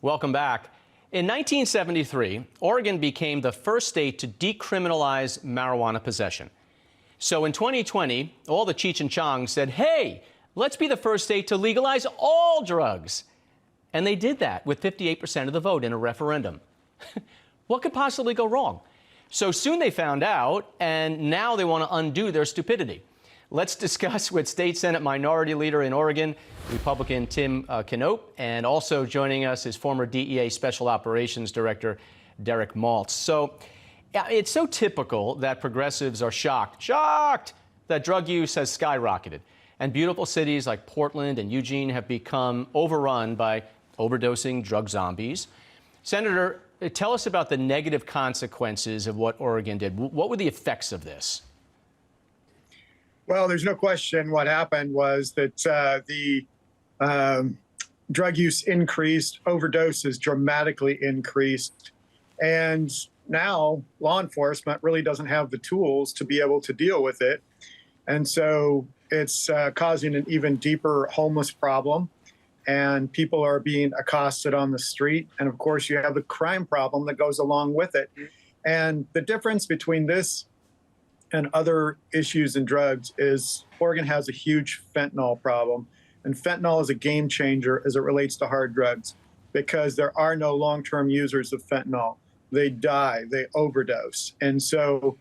Welcome back. In 1973, Oregon became the first state to decriminalize marijuana possession. So in 2020, all the Cheech and Chong said, hey, let's be the first state to legalize all drugs. And they did that with 58% of the vote in a referendum. What could possibly go wrong? So soon they found out, and now they want to undo their stupidity. Let's discuss with State Senate Minority Leader in Oregon, Republican Tim Knopp, and also joining us is former DEA Special Operations Director Derek Maltz. So it's so typical that progressives are shocked that drug use has skyrocketed. And beautiful cities like Portland and Eugene have become overrun by overdosing drug zombies. Senator, tell us about the negative consequences of what Oregon did. What were the effects of this? Well, there's no question what happened was that the drug use increased, overdoses dramatically increased, and now law enforcement really doesn't have the tools to be able to deal with it. And so it's causing an even deeper homeless problem, and people are being accosted on the street. And of course, you have the crime problem that goes along with it. And the difference between this and other issues in drugs is Oregon has a huge fentanyl problem. And fentanyl is a game changer as it relates to hard drugs because there are no long-term users of fentanyl. They die, they overdose. And so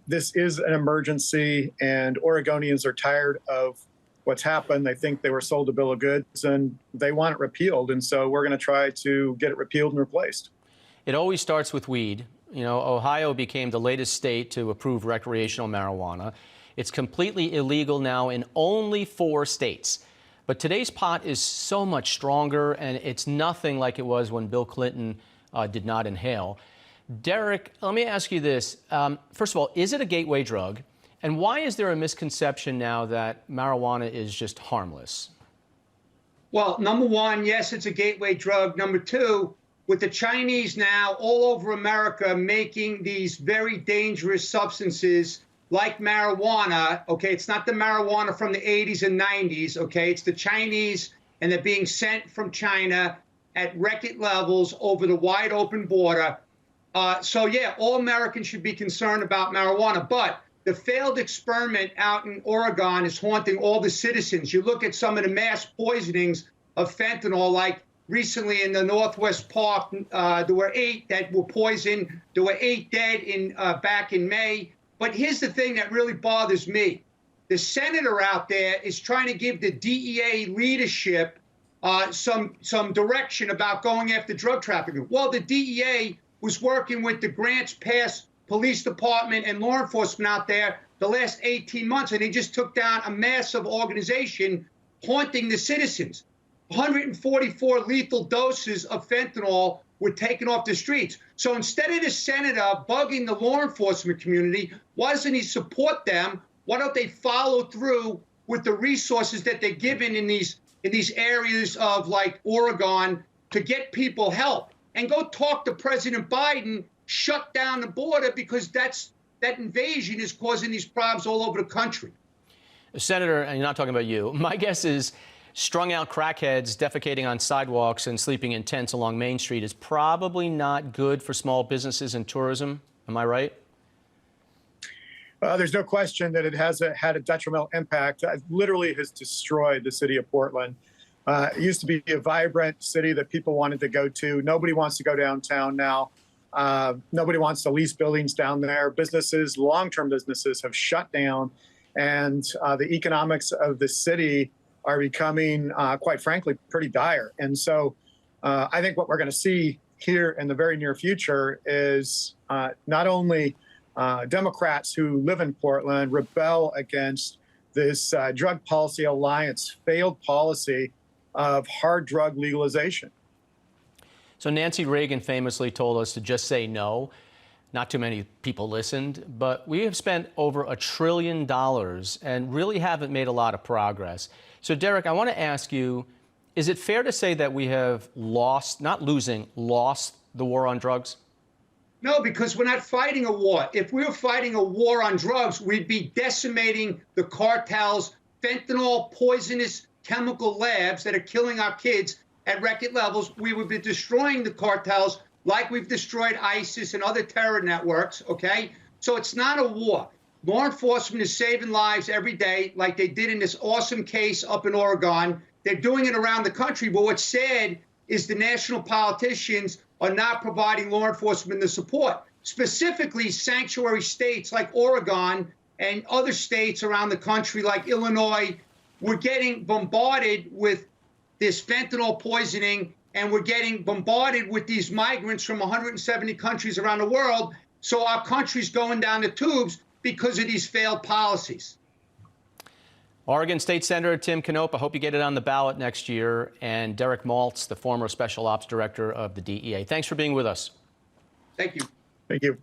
this is an emergency, and Oregonians are tired of what's happened. They think they were sold a bill of goods and they want it repealed. And so we're going to try to get it repealed and replaced. It always starts with weed. You know, Ohio became the latest state to approve recreational marijuana. It's completely illegal now in only 4 states. But today's pot is so much stronger, and it's nothing like it was when Bill Clinton did not inhale. Derek, let me ask you this. First of all, is it a gateway drug? And why is there a misconception now that marijuana is just harmless? Well, number one, yes, it's a gateway drug. Number two, with the Chinese now all over America making these very dangerous substances like marijuana, okay, it's not the marijuana from the 80s and 90s, okay, it's the Chinese, and they're being sent from China at record levels over the wide open border. So yeah, all Americans should be concerned about marijuana, but the failed experiment out in Oregon is haunting all the citizens. You look at some of the mass poisonings of fentanyl, like recently in the Northwest Park, there were 8 that were poisoned. There were 8 dead back in May. But here's the thing that really bothers me. The senator out there is trying to give the DEA leadership some direction about going after drug trafficking. Well, the DEA was working with the Grants Pass Police Department and law enforcement out there the last 18 months, and they just took down a massive organization haunting the citizens. 144 lethal doses of fentanyl were taken off the streets. So instead of the senator bugging the law enforcement community, why doesn't he support them? Why don't they follow through with the resources that they're given in these areas of like Oregon to get people help? And go talk to President Biden, shut down the border, because that invasion is causing these problems all over the country. Senator, and you're not talking about you, my guess is strung out crackheads defecating on sidewalks and sleeping in tents along Main Street is probably not good for small businesses and tourism. Am I right? There's no question that it has had a detrimental impact. It literally has destroyed the city of Portland. It used to be a vibrant city that people wanted to go to. Nobody wants to go downtown now. Nobody wants to lease buildings down there. Businesses, long-term businesses, have shut down, and the economics of the city are becoming, quite frankly, pretty dire. And so I think what we're going to see here in the very near future is not only Democrats who live in Portland rebel against this Drug Policy Alliance failed policy of hard drug legalization. So Nancy Reagan famously told us to just say no. Not too many people listened, but we have spent over $1 trillion and really haven't made a lot of progress. So Derek, I want to ask you, is it fair to say that we have lost, not losing, lost the war on drugs? No, because we're not fighting a war. If we were fighting a war on drugs, we'd be decimating the cartels, fentanyl, poisonous chemical labs that are killing our kids at record levels, we would be destroying the cartels like we've destroyed ISIS and other terror networks, okay? So it's not a war. Law enforcement is saving lives every day, like they did in this awesome case up in Oregon. They're doing it around the country, but what's sad is the national politicians are not providing law enforcement the support. Specifically, sanctuary states like Oregon and other states around the country like Illinois, we're getting bombarded with this fentanyl poisoning, and we're getting bombarded with these migrants from 170 countries around the world. So our country's going down the tubes because of these failed policies. Oregon State Senator Tim Knopp, I hope you get it on the ballot next year, and Derek Maltz, the former Special Ops Director of the DEA. Thanks for being with us. Thank you. Thank you.